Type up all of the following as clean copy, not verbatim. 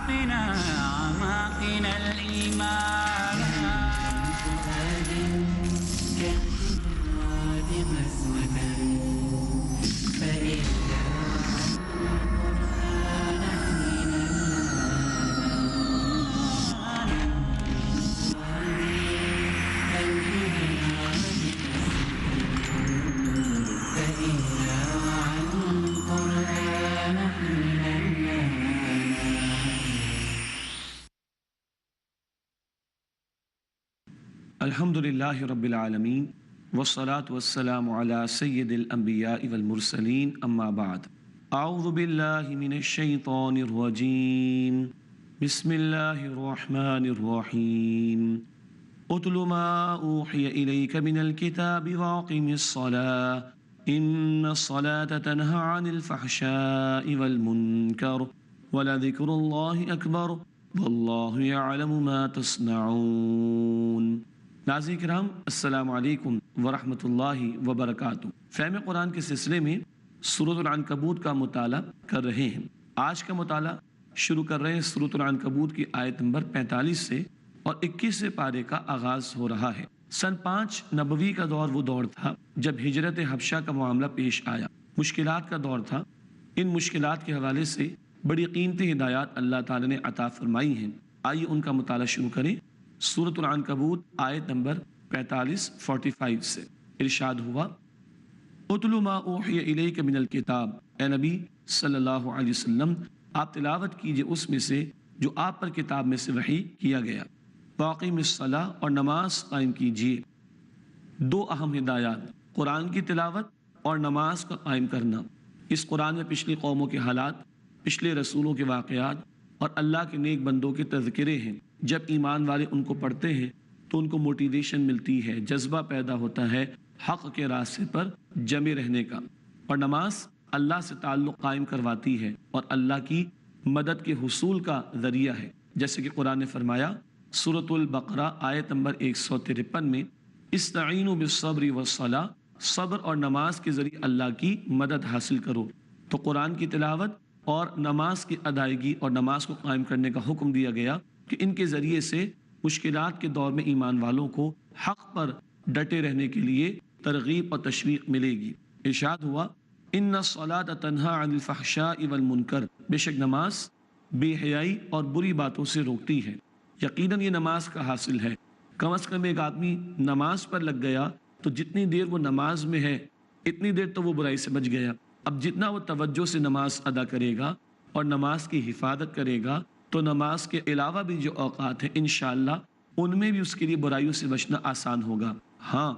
أعماقنا أعماقنا الإيمان كالجراد مسوة فإن الحمد للہ رب العالمین والصلاة والسلام علی سید الانبیاء والمرسلین اما بعد اعوذ باللہ من الشیطان الرجیم بسم اللہ الرحمن الرحیم اتل ما اوحی الیک من الکتاب واقم الصلاة ان الصلاة تنہى عن الفحشاء والمنکر ولذکر اللہ اکبر واللہ یعلم ما تصنعون۔ ناظرین کرام السلام علیکم ورحمۃ اللہ وبرکاتہ۔ فہم قرآن کے سلسلے میں سورۃ العنکبوت کا مطالعہ کر رہے ہیں۔ آج کا مطالعہ شروع کر رہے ہیں سورۃ العنکبوت کی آیت نمبر 45 سے اور 21 پارے کا آغاز ہو رہا ہے۔ سن 5 نبوی کا دور وہ دور تھا جب ہجرت حبشہ کا معاملہ پیش آیا، مشکلات کا دور تھا۔ ان مشکلات کے حوالے سے بڑی قیمتی ہدایات اللہ تعالی نے عطا فرمائی ہیں۔ آئیے ان کا مطالعہ شروع کریں۔ سورۃ العنکبوت آیت نمبر 45 سے ارشاد ہوا، اتل ما اوحی الیک من الکتاب، اے نبی صلی اللہ علیہ وسلم آپ تلاوت کیجئے اس میں سے جو آپ پر کتاب میں سے وحی کیا گیا، واقم الصلاۃ اور نماز قائم کیجئے۔ دو اہم ہدایات، قرآن کی تلاوت اور نماز کا قائم کرنا۔ اس قرآن میں پچھلی قوموں کے حالات، پچھلے رسولوں کے واقعات اور اللہ کے نیک بندوں کے تذکرے ہیں۔ جب ایمان والے ان کو پڑھتے ہیں تو ان کو موٹیویشن ملتی ہے، جذبہ پیدا ہوتا ہے حق کے راستے پر جمے رہنے کا۔ اور نماز اللہ سے تعلق قائم کرواتی ہے اور اللہ کی مدد کے حصول کا ذریعہ ہے، جیسے کہ قرآن نے فرمایا سورۃ البقرہ آیت نمبر 153 میں، استعینوا بالصبر والصلاۃ، صبر اور نماز کے ذریعے اللہ کی مدد حاصل کرو۔ تو قرآن کی تلاوت اور نماز کی ادائیگی اور نماز کو قائم کرنے کا حکم دیا گیا کہ ان کے ذریعے سے مشکلات کے دور میں ایمان والوں کو حق پر ڈٹے رہنے کے لیے ترغیب اور تشویق ملے گی۔ ارشاد ہوا، ان الصلاۃ تنہی عن الفحشاء والمنکر، بے شک نماز بے حیائی اور بری باتوں سے روکتی ہے۔ یقیناً یہ نماز کا حاصل ہے۔ کم از کم ایک آدمی نماز پر لگ گیا تو جتنی دیر وہ نماز میں ہے اتنی دیر تو وہ برائی سے بچ گیا۔ اب جتنا وہ توجہ سے نماز ادا کرے گا اور نماز کی حفاظت کرے گا تو نماز کے علاوہ بھی جو اوقات ہیں انشاءاللہ ان میں بھی اس کے لیے برائیوں سے بچنا آسان ہوگا۔ ہاں،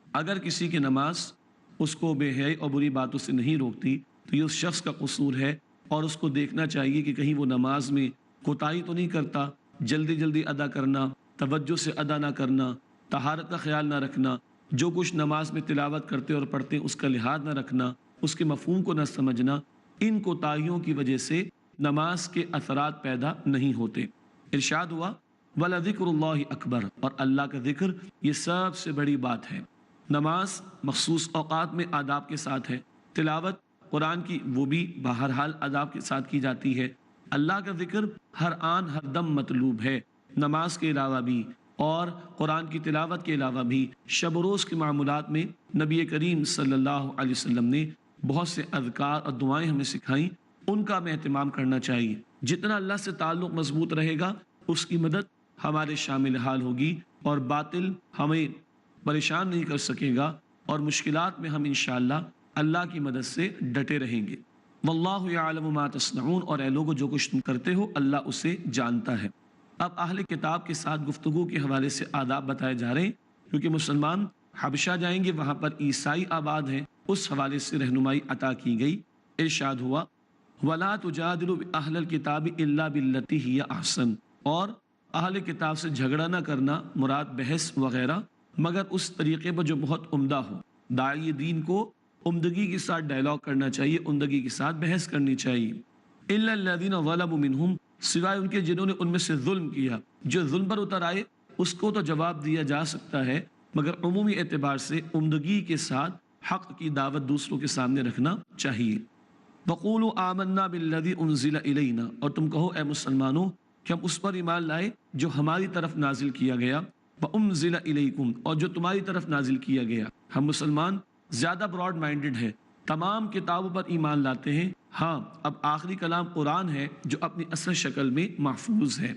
اگر کسی کی نماز اس کو بے حیائی اور بری باتوں سے نہیں روکتی تو یہ اس شخص کا قصور ہے، اور اس کو دیکھنا چاہیے کہ کہیں وہ نماز میں کوتاہی تو نہیں کرتا، جلدی ادا کرنا، توجہ سے ادا نہ کرنا، طہارت کا خیال نہ رکھنا، جو کچھ نماز میں تلاوت کرتے اور پڑھتے اس کا لحاظ نہ رکھنا، اس کے مفہوم کو نہ سمجھنا، ان کوتاہیوں کی وجہ سے نماز کے اثرات پیدا نہیں ہوتے۔ ارشاد ہوا، وَلَذِكْرُ اللَّهِ أَكْبَرُ، اور اللہ کا ذکر یہ سب سے بڑی بات ہے۔ نماز مخصوص اوقات میں آداب کے ساتھ ہے، تلاوت قرآن کی وہ بھی بہرحال آداب کے ساتھ کی جاتی ہے۔ اللہ کا ذکر ہر آن ہر دم مطلوب ہے، نماز کے علاوہ بھی اور قرآن کی تلاوت کے علاوہ بھی۔ شب و روز کے معمولات میں نبی کریم صلی اللہ علیہ وسلم نے بہت سے اذکار اور دعائیں ہمیں سکھائیں، ان کا ہمیں اہتمام کرنا چاہیے۔ جتنا اللہ سے تعلق مضبوط رہے گا اس کی مدد ہمارے شامل حال ہوگی اور باطل ہمیں پریشان نہیں کر سکے گا، اور مشکلات میں ہم انشاءاللہ اللہ کی مدد سے ڈٹے رہیں گے۔ واللہ یعلم ما تصنعون، اور اے لوگو جو کچھ تم کرتے ہو اللہ اسے جانتا ہے۔ اب اہل کتاب کے ساتھ گفتگو کے حوالے سے آداب بتائے جا رہے ہیں، کیونکہ مسلمان حبشہ جائیں گے، وہاں پر عیسائی آباد ہیں، اس حوالے سے رہنمائی عطا کی گئی۔ ارشاد ہوا، وَلَا تُجَادِلُوا أَهْلَ الْكِتَابِ إِلَّا بِالَّتِي هِيَ أَحْسَنُ، اور اہل کتاب سے جھگڑا نہ کرنا، مراد بحث وغیرہ، مگر اس طریقے پر جو بہت عمدہ ہو۔ داعی دین کو عمدگی کے ساتھ ڈائلاگ کرنا چاہیے، عمدگی کے ساتھ بحث کرنی چاہیے۔ إِلَّا الَّذِينَ ظَلَمُوا مِنْهُمْ، سوائے ان کے جنہوں نے ان میں سے ظلم کیا۔ جو ظلم پر اتر آئے اس کو تو جواب دیا جا سکتا ہے، مگر عمومی اعتبار سے عمدگی کے ساتھ حق کی دعوت دوسروں کے سامنے رکھنا چاہیے۔ وَقُولُوا آمَنَّا بِالَّذِي أُنزِلَ إِلَيْنَا، اور تم کہو اے مسلمانوں کہ ہم اس پر ایمان لائے جو ہماری طرف نازل کیا گیا، وَأُنزِلَ إِلَيْكُمْ، اور جو تمہاری طرف نازل کیا گیا۔ ہم مسلمان زیادہ براڈ مائنڈڈ ہیں، تمام کتابوں پر ایمان لاتے ہیں، ہاں اب آخری کلام قرآن ہے جو اپنی اصل شکل میں محفوظ ہے۔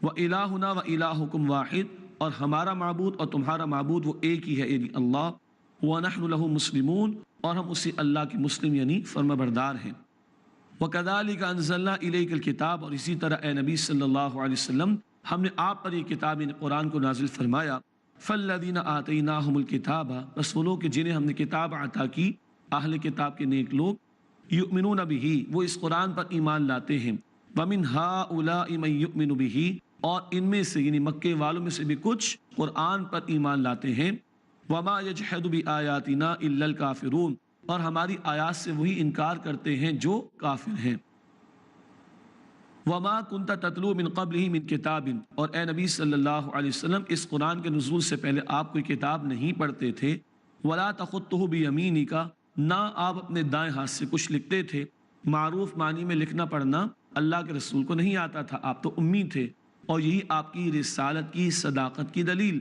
وَإِلَٰهُنَا وَإِلَٰهُكُمْ وَاحِدٌ، اور ہمارا معبود اور تمہارا معبود وہ ایک ہی ہے یعنی اللہ، وَنَحْنُ لَهُ مُسْلِمُونَ، اور ہم اسی اللہ کے مسلم یعنی فرما بردار ہیں۔ وَكَذَلِكَ أَنزَلْنَا إِلَيْكَ الْكِتَابَ، اور اسی طرح اے نبی صلی اللہ علیہ وسلم ہم نے آپ پر یہ کتاب یعنی قرآن کو نازل فرمایا۔ فَالَّذِينَ آتَيْنَاهُمُ الْكِتَابَ، بس وہ لوگ کہ جنہیں ہم نے کتاب عطا کی، اہل کتاب کے نیک لوگ، یؤمنون بِهِ، وہ اس قرآن پر ایمان لاتے ہیں، وَمِنْ هَٰؤُلَاءِ مَن يُؤْمِنُ بِهِ، اور ان میں سے یعنی مکے والوں میں سے بھی کچھ قرآن پر ایمان لاتے ہیں، وَمَا يَجْحَدُ بِآيَاتِنَا إِلَّا الْكَافِرُونَ، اور ہماری آیات سے وہی انکار کرتے ہیں جو کافر ہیں۔ وَمَا كُنْتَ تَتْلُو مِن قَبْلِهِ مِن كِتَابٍ، اور اے نبی صلی اللہ علیہ وسلم اس قرآن کے نزول سے پہلے آپ کوئی کتاب نہیں پڑھتے تھے، وَلَا تَخُطُّهُ بِيَمِينِكَ، نہ آپ اپنے دائیں ہاتھ سے کچھ لکھتے تھے۔ معروف معنی میں لکھنا پڑھنا اللہ کے رسول کو نہیں آتا تھا، آپ تو امی تھے، اور یہی آپ کی رسالت کی صداقت کی دلیل۔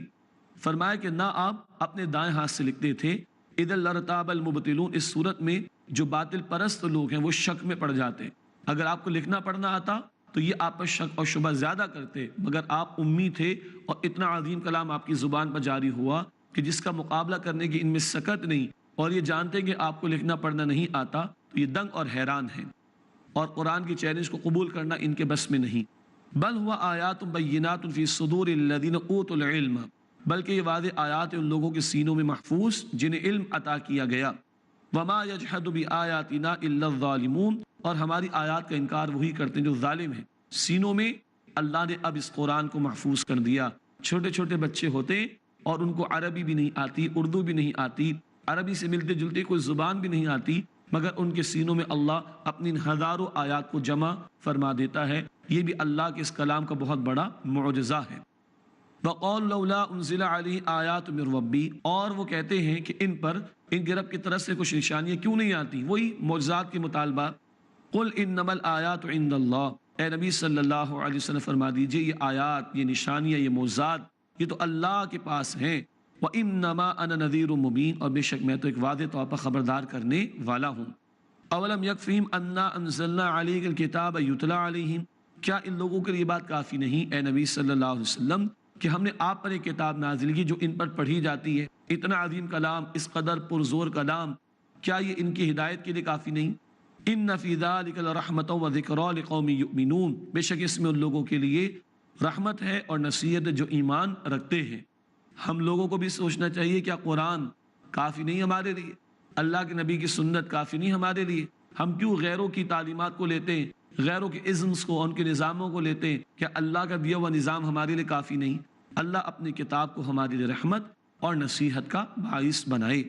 فرمایا کہ نہ آپ اپنے دائیں ہاتھ سے لکھتے تھے۔ اِذًا لَارْتَابَ الْمُبْطِلُونَ، اس صورت میں جو باطل پرست لوگ ہیں وہ شک میں پڑ جاتے۔ اگر آپ کو لکھنا پڑھنا آتا تو یہ آپ پر شک اور شبہ زیادہ کرتے، مگر آپ امی تھے اور اتنا عظیم کلام آپ کی زبان پر جاری ہوا کہ جس کا مقابلہ کرنے کی ان میں سکت نہیں، اور یہ جانتے کہ آپ کو لکھنا پڑھنا نہیں آتا تو یہ دنگ اور حیران ہیں، اور قرآن کی چیلنج کو قبول کرنا ان کے بس میں نہیں۔ بل ہوا آیات بینات فی صدور الذین اوتوا العلم، بلکہ یہ واضح آیات ان لوگوں کے سینوں میں محفوظ جنہیں علم عطا کیا گیا۔ وما یجحد بآیاتنا الا الظالمون، اور ہماری آیات کا انکار وہی کرتے ہیں جو ظالم ہیں۔ سینوں میں اللہ نے اب اس قرآن کو محفوظ کر دیا۔ چھوٹے چھوٹے بچے ہوتے اور ان کو عربی بھی نہیں آتی، اردو بھی نہیں آتی، عربی سے ملتے جلتے کوئی زبان بھی نہیں آتی، مگر ان کے سینوں میں اللہ اپنی ہزاروں آیات کو جمع فرما دیتا ہے۔ یہ بھی اللہ کے اس کلام کا بہت بڑا معجزہ ہے۔ وَقَالُوا لَوْلَا أُنزِلَ عَلَيْهِ آيَاتٌ مِّن رَّبِّهِ، اور وہ کہتے ہیں کہ ان پر ان کے رب کی طرف سے کچھ نشانیاں کیوں نہیں آتی، وہی معجزات کے مطالبہ۔ قُلْ إِنَّمَا الْآيَاتُ عِندَ اللَّهِ، اے نبی صلی اللہ علیہ وسلم فرما دیجئے یہ آیات، یہ نشانیاں، یہ معجزات یہ تو اللہ کے پاس ہیں۔ وَإِنَّمَا أَنَا نَذِيرٌ مُّبِينٌ، اور بے شک میں تو ایک واضح طور پر خبردار کرنے والا ہوں۔ اولم یکفیہم انا انزلنا علیک الکتاب یتلی علیہم، کیا ان لوگوں کے لیے بات کافی نہیں اے نبی صلی اللہ علیہ وسلم کہ ہم نے آپ پر ایک کتاب نازل کی جو ان پر پڑھی جاتی ہے؟ اتنا عظیم کلام، اس قدر پرزور کلام، کیا یہ ان کی ہدایت کے لیے کافی نہیں؟ ان فی ذلک لرحمۃ وذکریٰ لقوم یؤمنون، بے شک اس میں ان لوگوں کے لیے رحمت ہے اور نصیحت ہے جو ایمان رکھتے ہیں۔ ہم لوگوں کو بھی سوچنا چاہیے کیا قرآن کافی نہیں ہمارے لیے؟ اللہ کے نبی کی سنت کافی نہیں ہمارے لیے؟ ہم کیوں غیروں کی تعلیمات کو لیتے ہیں، غیروں کے ازمز کو، ان کے نظاموں کو لیتے ہیں؟ کیا اللہ کا دیا ہوا نظام ہمارے لیے کافی نہیں؟ اللہ اپنی کتاب کو ہمارے لیے رحمت اور نصیحت کا باعث بنائے۔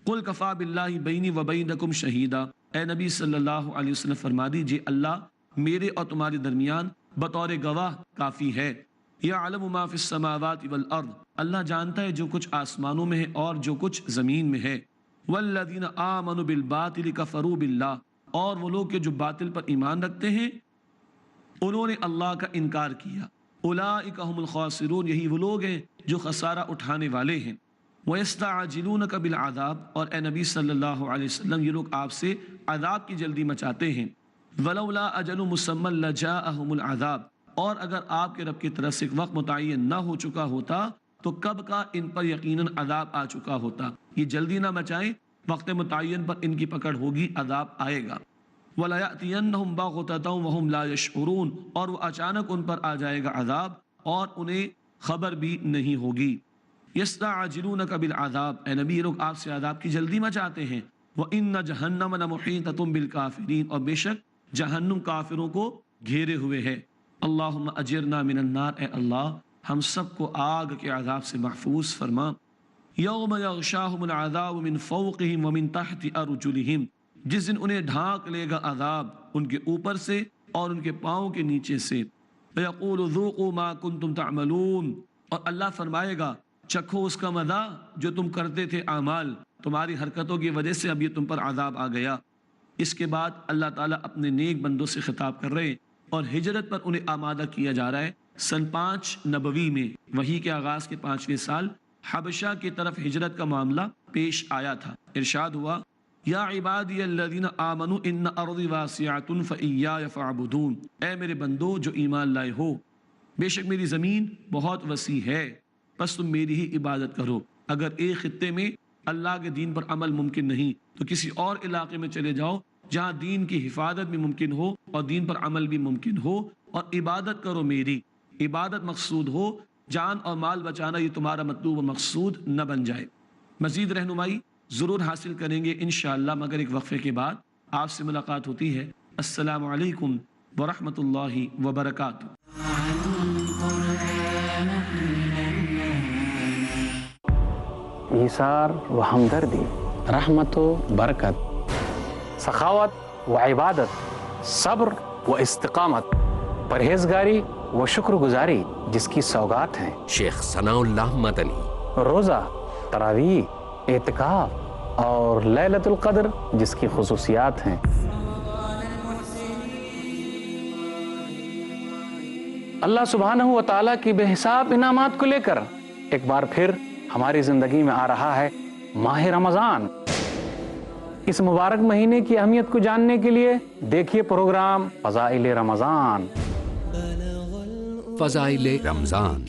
قل کفا باللہ بینی و بینکم شہیدا، اے نبی صلی اللہ علیہ وسلم فرما دیجئے اللہ میرے اور تمہارے درمیان بطور گواہ کافی ہے۔ یعلم ما فی السماوات والارض، اللہ جانتا ہے جو کچھ آسمانوں میں ہے اور جو کچھ زمین میں ہے۔ والذین آمنوا بالباطل کفروا باللہ، اور وہ لوگ کہ جو باطل پر ایمان رکھتے ہیں انہوں نے اللہ کا انکار کیا۔ اولئک هم الخاسرون، یہی وہ لوگ ہیں جو خسارہ اٹھانے والے ہیں۔ وَيَسْتَعْجِلُونَكَ بِالْعَذَابِ، اور اے نبی صلی اللہ علیہ وسلم یہ لوگ آپ سے عذاب کی جلدی مچاتے ہیں۔ وَلَوْلَا أَجَلٌ مُّسَمًّى لَجَاءَهُمُ الْعَذَابُ، اور اگر آپ کے رب کی طرف سے ایک وقت متعین نہ ہو چکا ہوتا تو کب کا ان پر یقیناً عذاب آ چکا ہوتا۔ یہ جلدی نہ مچائیں، وقت متعین پر ان کی پکڑ ہوگی، عذاب آئے گا۔ وَلَيَأْتِيَنَّهُمْ بَغْتَةً وَهُمْ لَا يَشْعُرُونَ، اور وہ اچانک ان پر آ جائے گا عذاب اور انہیں خبر بھی نہیں ہوگی۔ يَسْتَعْجِلُونَكَ بِالْعَذَابِ، اے نبی یہ لوگ آپ سے عذاب کی جلدی مچاتے ہیں۔ وَإِنَّ جَهَنَّمَ لَمُحِيطَةٌ بِالْكَافِرِينَ، اور بے شک جہنم کافروں کو گھیرے ہوئے ہے۔ اللہم اجرنا من النار، اے اللہ ہم سب کو آگ کے عذاب سے محفوظ فرما۔ یوم یغشاہم العذاب من فوقہم ومن تحت ارجلہم، جس دن انہیں ڈھانک لے گا عذاب ان کے اوپر سے اور ان کے پاؤں کے نیچے سے۔ فیقول ذوقوا ما کنتم تعملون، اور اللہ فرمائے گا چکھو اس کا مزہ جو تم کرتے تھے اعمال، تمہاری حرکتوں کی وجہ سے اب یہ تم پر عذاب آ گیا۔ اس کے بعد اللہ تعالیٰ اپنے نیک بندوں سے خطاب کر رہے ہیں اور ہجرت پر انہیں آمادہ کیا جا رہا ہے۔ سن 5 نبوی میں وحی کے آغاز کے 5ویں سال حبشہ کی طرف ہجرت کا معاملہ پیش آیا تھا۔ ارشاد ہوا یا عبادی الذین آمنوا ان ارضی واسعۃ فایای فاعبدون، اے میرے بندو جو ایمان لائے ہو، بے شک میری زمین بہت وسیع ہے، پس تم میری ہی عبادت کرو۔ اگر ایک خطے میں اللہ کے دین پر عمل ممکن نہیں تو کسی اور علاقے میں چلے جاؤ جہاں دین کی حفاظت بھی ممکن ہو اور دین پر عمل بھی ممکن ہو، اور عبادت کرو میری۔ عبادت مقصود ہو، جان اور مال بچانا یہ تمہارا مطلوب و مقصود نہ بن جائے۔ مزید رہنمائی ضرور حاصل کریں گے انشاءاللہ، مگر ایک وقفے کے بعد آپ سے ملاقات ہوتی ہے۔ السلام علیکم ورحمۃ اللہ وبرکاتہ۔ ایثار و ہمدردی، رحمت و برکت، سخاوت و عبادت، صبر و استقامت، پرہیزگاری و شکر گزاری جس کی سوغات ہیں۔ شیخ ثناء اللہ مدنی۔ روزہ، تراویح، اعتکاف اور لیلۃ القدر جس کی خصوصیات ہیں۔ اللہ سبحانہ و تعالیٰ کی بے حساب انعامات کو لے کر ایک بار پھر ہماری زندگی میں آ رہا ہے ماہ رمضان۔ اس مبارک مہینے کی اہمیت کو جاننے کے لیے دیکھیے پروگرام فضائل رمضان۔ فضائل رمضان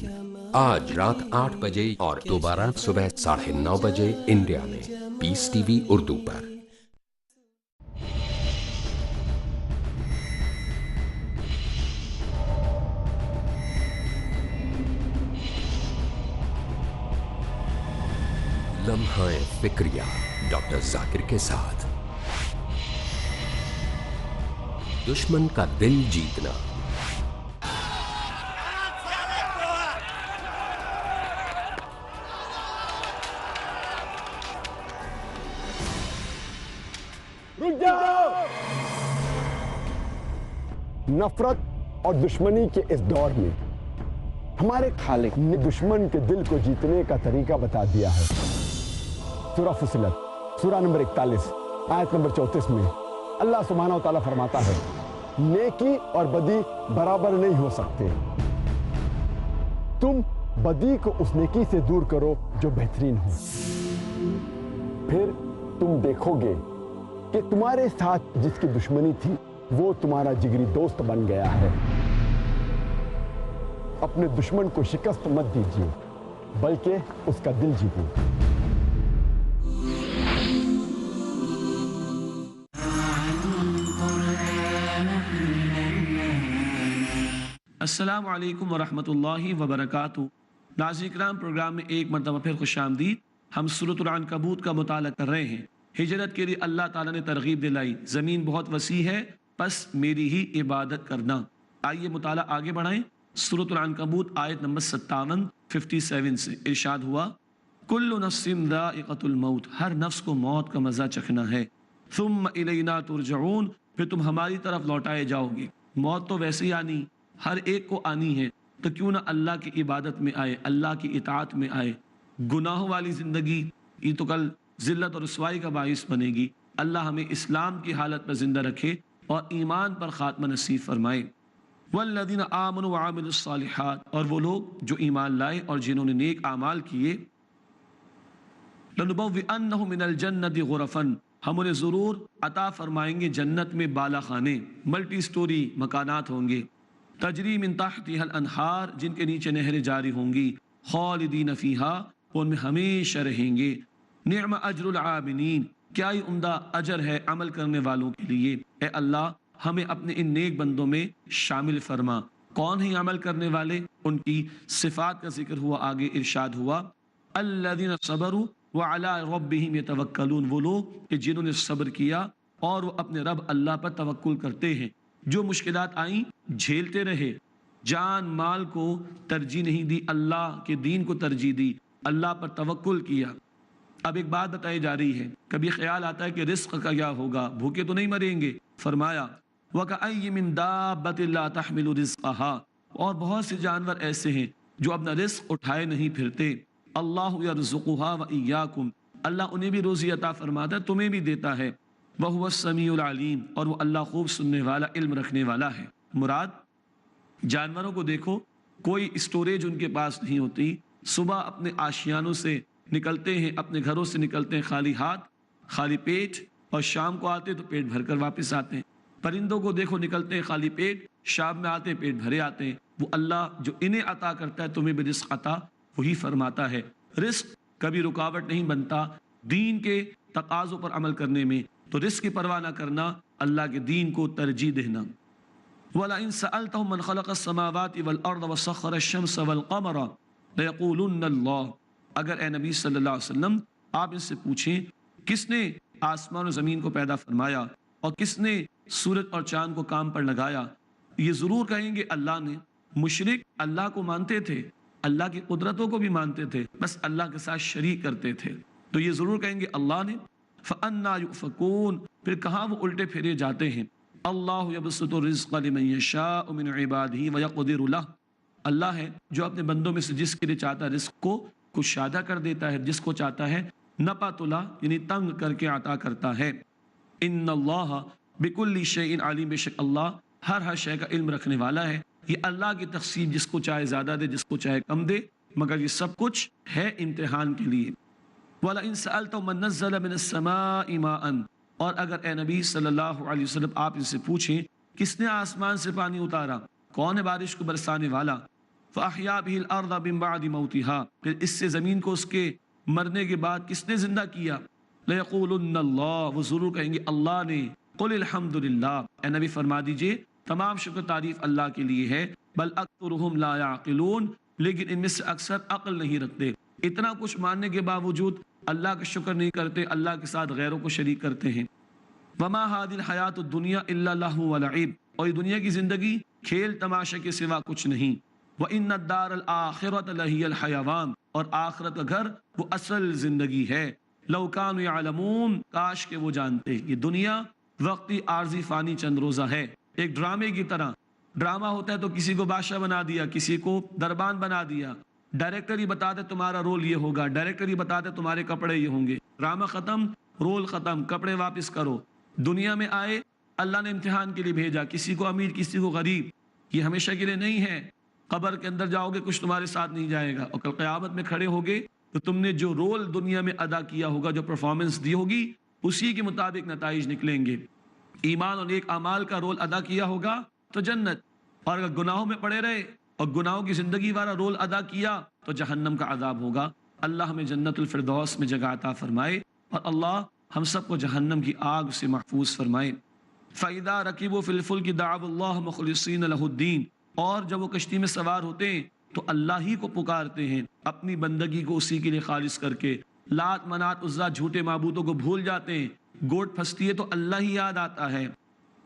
آج رات 8 بجے اور دوبارہ صبح 9:30 بجے انڈیا میں پیس ٹی وی اردو پر۔ لمحہ فکریہ ڈاکٹر ذاکر کے ساتھ۔ دشمن کا دل جیتنا، نفرت اور دشمنی کے اس دور میں ہمارے خالق نے دشمن کے دل کو جیتنے کا طریقہ بتا دیا ہے۔ سورہ فصلت، سورہ نمبر 41، آیت نمبر 34 میں اللہ سبحانہ و تعالیٰ فرماتا ہے نیکی اور بدی برابر نہیں ہو سکتے، تم بدی کو اس نیکی سے دور کرو جو بہترین ہو، پھر تم دیکھو گے کہ تمہارے ساتھ جس کی دشمنی تھی وہ تمہارا جگری دوست بن گیا ہے۔ اپنے دشمن کو شکست مت دیجیے بلکہ اس کا دل جیتیے۔ السلام علیکم ورحمۃ اللہ وبرکاتہ۔ ناظرین کرام، پروگرام میں ایک مرتبہ پھر خوش آمدید۔ ہم سورۃ العنکبوت کا مطالعہ کر رہے ہیں۔ ہجرت کے لیے اللہ تعالیٰ نے ترغیب دلائی، زمین بہت وسیع ہے، پس میری ہی عبادت کرنا۔ آئیے مطالعہ آگے بڑھائیں۔ سورۃ العنکبوت آیت نمبر 57 سے ارشاد ہوا کل نفس ذائقۃ الموت، ہر نفس کو موت کا مزہ چکھنا ہے، ثم الینا ترجعون، پھر تم ہماری طرف لوٹائے جاؤ گے۔ موت تو ویسے ہی آنی، ہر ایک کو آنی ہے، تو کیوں نہ اللہ کی عبادت میں آئے، اللہ کی اطاعت میں آئے۔ گناہوں والی زندگی یہ تو کل ذلت اور رسوائی کا باعث بنے گی۔ اللہ ہمیں اسلام کی حالت پر زندہ رکھے اور ایمان پر خاتمہ نصیب فرمائے۔ والذین آمنوا وعملوا الصالحات، اور وہ لوگ جو ایمان لائے اور جنہوں نے نیک اعمال کیے، لنبوئنہم من الجنۃ غرفا، ہم انہیں ضرور عطا فرمائیں گے جنت میں بالا خانے، ملٹی سٹوری مکانات ہوں گے، تجری من تحتها الانہار، جن کے نیچے نہریں جاری ہوں گی، خالدین فیہا، ان میں ہمیشہ رہیں گے۔ نعم اجر العاملین، کیا ہی عمدہ اجر ہے عمل کرنے والوں کے لیے۔ اے اللہ ہمیں اپنے ان نیک بندوں میں شامل فرما۔ کون ہیں عمل کرنے والے؟ ان کی صفات کا ذکر ہوا، آگے ارشاد ہوا الذین صبروا وعلی ربہم یتوکلون، وہ لوگ کہ جنہوں نے صبر کیا اور وہ اپنے رب اللہ پر توکل کرتے ہیں۔ جو مشکلات آئیں جھیلتے رہے، جان مال کو ترجیح نہیں دی، اللہ کے دین کو ترجیح دی، اللہ پر توکل کیا۔ اب ایک بات بتائی جا رہی ہے، کبھی خیال آتا ہے کہ رزق کا کیا ہوگا، بھوکے تو نہیں مریں گے؟ فرمایا وَكَأَيٍّ مِّن دَابَّةٍ لَا تَحْمِلُ رِزْقَهَا، اور بہت سے جانور ایسے ہیں جو اپنا رزق اٹھائے نہیں پھرتے۔ اللہ يَرْزُقُهَا وَإِيَّاكُمْ، اللہ انہیں بھی روزی عطا فرماتا ہے، تمہیں بھی دیتا ہے۔ وَهُوَ السَّمِيعُ الْعَلِيمُ، اور وہ اللہ خوب سننے والا علم رکھنے والا ہے۔ مراد جانوروں کو دیکھو، کوئی اسٹوریج ان کے پاس نہیں ہوتی، صبح اپنے آشیانوں سے نکلتے ہیں، اپنے گھروں سے نکلتے ہیں خالی ہاتھ خالی پیٹ، اور شام کو آتے تو پیٹ بھر کر واپس آتے ہیں۔ پرندوں کو دیکھو، نکلتے ہیں خالی پیٹ، شام میں آتے ہیں پیٹ بھرے آتے ہیں۔ وہ اللہ جو انہیں عطا کرتا ہے، تمہیں بھی رزق عطا وہی فرماتا ہے۔ رزق کبھی رکاوٹ نہیں بنتا دین کے تقاضوں پر عمل کرنے میں، تو رزق کی پرواہ نہ کرنا، اللہ کے دین کو ترجیح دینا۔ وَلَئِن سَأَلْتَهُم مَّنْ خَلَقَ السَّمَاوَاتِ وَالْأَرْضَ وَسَخَّرَ الشَّمْسَ وَالْقَمَرَ لَيَقُولُنَّ اللَّهُ، اگر اے نبی صلی اللہ علیہ وسلم آپ ان سے پوچھیں کس نے آسمان و زمین کو پیدا فرمایا اور کس نے سورج اور چاند کو کام پر لگایا، یہ ضرور کہیں گے اللہ نے۔ مشرک اللہ کو مانتے تھے، اللہ کی قدرتوں کو بھی مانتے تھے، بس اللہ کے ساتھ شریک کرتے تھے، تو یہ ضرور کہیں گے اللہ نے۔ فَأَنَّا يُؤْفَكُونَ، پھر کہاں وہ الٹے پھیرے جاتے ہیں۔ اللہ یبسط الرزق لمن یشاء من عباده ویقدر له، اللہ ہے جو اپنے بندوں میں سے جس کے لیے چاہتا ہے رزق کو کشادہ کر دیتا ہے، جس کو چاہتا ہے نپا تلا یعنی تنگ کر کے عطا کرتا ہے۔ ان اللہ بکل شیء علیم، بے شک اللہ ہر شے کا علم رکھنے والا ہے۔ یہ اللہ کی تقسیم، جس کو چاہے زیادہ دے، جس کو چاہے کم دے، مگر یہ سب کچھ ہے امتحان کے لیے۔ وَلَئِن سَأَلْتَهُم مَّن نَزَّلَ مِنَ السَّمَاءِ مَاءً، اور اگر اے نبی صلی اللہ علیہ وسلم آپ ان سے پوچھیں کس نے آسمان سے پانی اتارا، کون ہے بارش کو برسانے والا، فَأَحْيَا بِهِ الْأَرْضَ مِن بَعْدِ مَوْتِهَا، پھر اس سے زمین کو اس کے مرنے کے بعد کس نے زندہ کیا، لَيَقُولُنَّ اللَّهُ، وہ ضرور کہیں گے اللہ نے۔ قُلِ الْحَمْدُ لِلَّهِ، اے نبی فرما دیجئے تمام شکر تعریف اللہ کے لیے ہے، بل اکثرهم لا يعقلون، لیکن ان میں سے اکثر عقل نہیں رکھتے، اتنا کچھ ماننے کے باوجود اللہ کا شکر نہیں کرتے، اللہ کے ساتھ غیروں کو شریک کرتے ہیں۔ وما هذه الحیات الدنیا الا لہو ولعب، اور یہ دنیا کی زندگی کھیل تماشے کے سوا کچھ نہیں۔ وان الدار الاخرۃ لہی الحیوان، اور آخرت کا گھر وہ اصل زندگی ہے۔ لو کانوا یعلمون، کاش کہ وہ جانتے، یہ دنیا وقتی عارضی فانی چند روزہ ہے، ایک ڈرامے کی طرح۔ ڈرامہ ہوتا ہے تو کسی کو بادشاہ بنا دیا، کسی کو دربان بنا دیا، ڈائریکٹر ہی بتاتے تمہارا رول یہ ہوگا، ڈائریکٹر ہی بتاتے تمہارے کپڑے یہ ہوں گے، ڈرامہ ختم، رول ختم، کپڑے واپس کرو۔ دنیا میں آئے، اللہ نے امتحان کے لیے بھیجا، کسی کو امیر کسی کو غریب، یہ ہمیشہ کے لیے نہیں ہے۔ قبر کے اندر جاؤ گے کچھ تمہارے ساتھ نہیں جائے گا، اور کل قیامت میں کھڑے ہوگے تو تم نے جو رول دنیا میں ادا کیا ہوگا، جو پرفارمنس دی ہوگی، اسی کے مطابق نتائج نکلیں گے۔ ایمان اور نیک اعمال کا رول ادا کیا ہوگا تو جنت، اور اگر گناہوں میں پڑے رہے اور گناہوں کی زندگی والا رول ادا کیا تو جہنم کا عذاب ہوگا۔ اللہ ہمیں جنت الفردوس میں جگہ عطا فرمائے، اور اللہ ہم سب کو جہنم کی آگ سے محفوظ فرمائے۔ فَإِذَا رَكِبُوا فِي الْفُلْكِ دَعَوُا اللَّهَ مُخْلِصِينَ لَهُ الدِّينَ، اور جب وہ کشتی میں سوار ہوتے ہیں تو اللہ ہی کو پکارتے ہیں، اپنی بندگی کو اسی کے لیے خالص کر کے، لات منات عزا جھوٹے معبودوں کو بھول جاتے ہیں، گوٹ پھنستی ہے تو اللہ ہی یاد آتا ہے۔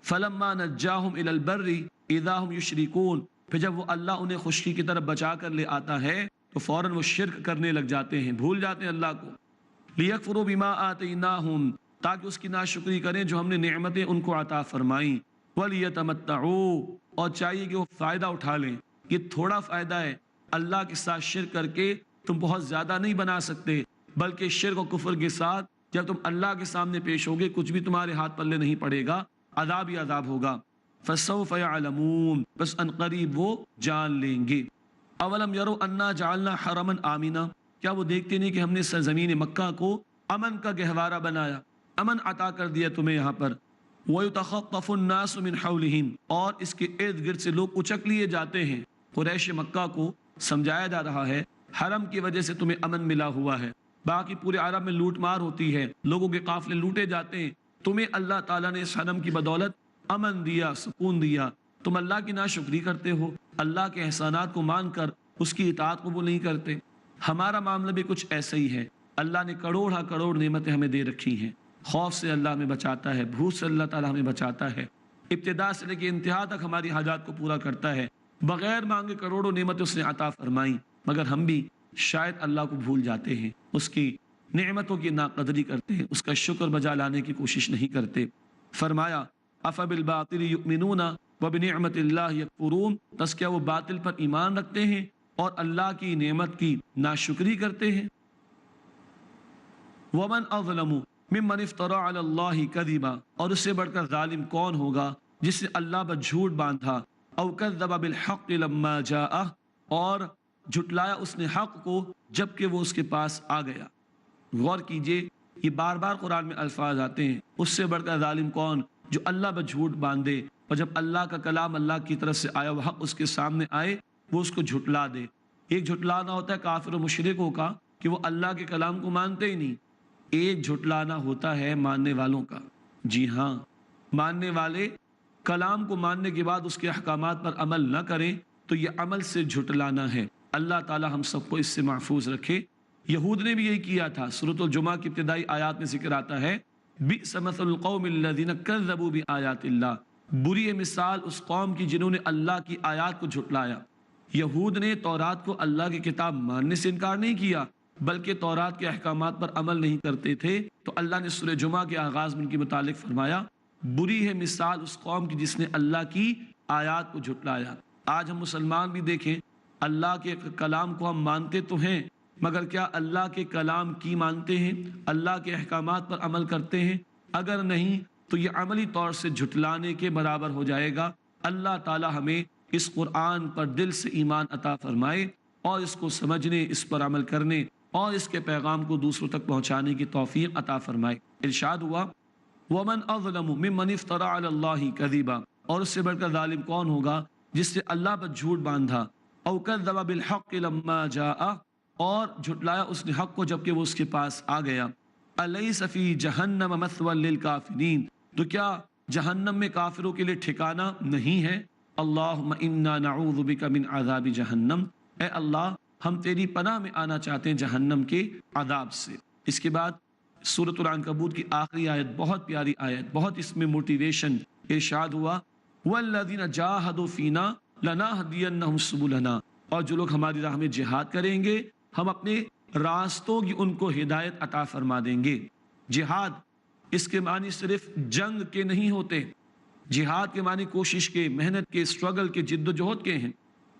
فَلَمَّا نَجَّاهُمْ إِلَى الْبَرِّ إِذَا هُمْ يُشْرِكُونَ، پھر جب وہ اللہ انہیں خشکی کی طرف بچا کر لے آتا ہے تو فوراً وہ شرک کرنے لگ جاتے ہیں، بھول جاتے ہیں اللہ کو۔ لِيَكْفُرُوا بِمَا آتَيْنَاهُمْ، تاکہ اس کی ناشکری کریں جو ہم نے نعمتیں ان کو عطا فرمائیں۔ وَلِيَتَمَتَّعُوا، اور چاہیے کہ وہ فائدہ اٹھا لیں، یہ تھوڑا فائدہ ہے، اللہ کے ساتھ شرک کر کے تم بہت زیادہ نہیں بنا سکتے، بلکہ شرک و کفر کے ساتھ جب تم اللہ کے سامنے پیش ہوگے کچھ بھی تمہارے ہاتھ پلے نہیں پڑے گا، عذاب ہی عذاب ہوگا۔ فَسَوْفَ يَعْلَمُونَ، بس ان قریب وہ جان لیں گے۔ اولم یرو انا جعلنا حرما آمنا، کیا وہ دیکھتے نہیں کہ ہم نے سرزمین مکہ کو امن کا گہوارہ بنایا، امن عطا کر دیا تمہیں یہاں پر۔ وَيُتَخَطَّفُ النَّاسُ مِنْ حَوْلِهِمْ، اور اس کے ارد گرد سے لوگ اچک لیے جاتے ہیں۔ قریش مکہ کو سمجھایا جا رہا ہے حرم کی وجہ سے تمہیں امن ملا ہوا ہے، باقی پورے عرب میں لوٹ مار ہوتی ہے، لوگوں کے قافلے لوٹے جاتے ہیں، تمہیں اللہ تعالیٰ نے اس حرم کی بدولت امن دیا، سکون دیا، تم اللہ کی ناشکری کرتے ہو، اللہ کے احسانات کو مان کر اس کی اطاعت قبول نہیں کرتے۔ ہمارا معاملہ بھی کچھ ایسا ہی ہے، اللہ نے کروڑ کروڑ نعمتیں ہمیں دے رکھی ہیں، خوف سے اللہ ہمیں بچاتا ہے، بھوک سے اللہ تعالیٰ ہمیں بچاتا ہے، ابتدا سے لے کے انتہا تک ہماری حاجات کو پورا کرتا ہے، بغیر مانگے کروڑوں نعمتیں اس نے عطا فرمائیں، مگر ہم بھی شاید اللہ کو بھول جاتے ہیں، اس کی نعمتوں کی ناقدری کرتے ہیں، اس کا شکر بجا لانے کی کوشش نہیں کرتے۔ فرمایا افبالباطل یؤمنون وبنعمت اللہ یکفرون، بس کیا وہ باطل پر ایمان رکھتے ہیں اور اللہ کی نعمت کی ناشکری کرتے ہیں۔ ومن اظلم، ممن افترى علی اللہ کذبا، اور اس سے بڑھ کر ظالم کون ہوگا جس نے اللہ پر جھوٹ باندھا، او کذب بالحق لما جاءہ، اور جھٹلایا اس نے حق کو جب کہ وہ اس کے پاس آ گیا۔ غور کیجئے، یہ بار بار قرآن میں الفاظ آتے ہیں، اس سے بڑھ کر ظالم کون، جو اللہ پر جھوٹ باندھے اور جب اللہ کا کلام اللہ کی طرف سے آیا وہ حق اس کے سامنے آئے وہ اس کو جھٹلا دے۔ ایک جھٹلانا ہوتا ہے کافر و مشرکوں کا کہ وہ اللہ کے کلام کو مانتے ہی نہیں، ایک جھٹلانا ہوتا ہے ماننے والوں کا۔ جی ہاں، ماننے والے کلام کو ماننے کے بعد اس کے احکامات پر عمل نہ کریں تو یہ عمل سے جھٹلانا ہے۔ اللہ تعالی ہم سب کو اس سے محفوظ رکھے۔ یہود نے بھی یہی کیا تھا۔ سورۃ الجمعہ کی ابتدائی آیات میں ذکر آتا ہے بئس مثل القوم الذین کذبوا بآیات اللہ، بری ہے مثال اس قوم کی جنہوں نے اللہ کی آیات کو جھٹلایا۔ یہود نے تورات کو اللہ کی کتاب ماننے سے انکار نہیں کیا بلکہ تورات کے احکامات پر عمل نہیں کرتے تھے، تو اللہ نے سورہ جمعہ کے آغاز میں ان کے متعلق فرمایا بری ہے مثال اس قوم کی جس نے اللہ کی آیات کو جھٹلایا۔ آج ہم مسلمان بھی دیکھیں، اللہ کے کلام کو ہم مانتے تو ہیں مگر کیا اللہ کے کلام کی مانتے ہیں، اللہ کے احکامات پر عمل کرتے ہیں؟ اگر نہیں تو یہ عملی طور سے جھٹلانے کے برابر ہو جائے گا۔ اللہ تعالی ہمیں اس قرآن پر دل سے ایمان عطا فرمائے اور اس کو سمجھنے، اس پر عمل کرنے اور اس کے پیغام کو دوسروں تک پہنچانے کی توفیق عطا فرمائے۔ ارشاد ہوا وَمَنْ أَظْلَمُ مِمَّنِ افْتَرَى عَلَى اللَّهِ كَذِبًا، اور اس سے بڑھ کر ظالم کون ہوگا جس نے اللہ پر جھوٹ باندھا، أَوْ كَذَّبَ بِالْحَقِّ لَمَّا جَاءَ، اور جھٹلایا اس نے حق کو جبکہ وہ اس کے پاس آ گیا۔ أَلَيْسَ فِي جَهَنَّمَ مَثْوًى لِلْكَافِرِينَ، تو کیا جہنم میں کافروں کے لیے ٹھکانہ نہیں ہے؟ اللہم انا نعوذ بک من عذاب جہنم، اے اللہ ہم تیری پناہ میں آنا چاہتے ہیں جہنم کے عذاب سے۔ اس کے بعد سورۃ العنکبوت کی آخری آیت، بہت پیاری آیت، بہت اس میں موٹیویشن۔ ارشاد ہوا والذین جاہدوا فینا لنہدینہم سبلنا، اور جو لوگ ہماری راہ میں جہاد کریں گے ہم اپنے راستوں کی ان کو ہدایت عطا فرما دیں گے۔ جہاد اس کے معنی صرف جنگ کے نہیں ہوتے، جہاد کے معنی کوشش کے، محنت کے، اسٹرگل کے، جد و جہد کے ہیں۔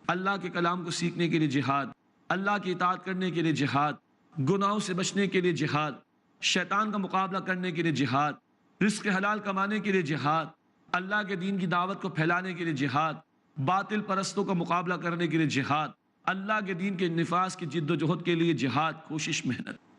اللہ کے کلام کو سیکھنے کے لیے جہاد، اللہ کی اطاعت کرنے کے لیے جہاد، گناہوں سے بچنے کے لیے جہاد، شیطان کا مقابلہ کرنے کے لیے جہاد، رزق حلال کمانے کے لیے جہاد، اللہ کے دین کی دعوت کو پھیلانے کے لیے جہاد، باطل پرستوں کا مقابلہ کرنے کے لیے جہاد، اللہ کے دین کے نفاذ کی جد و جہد کے لیے جہاد، کوشش، محنت۔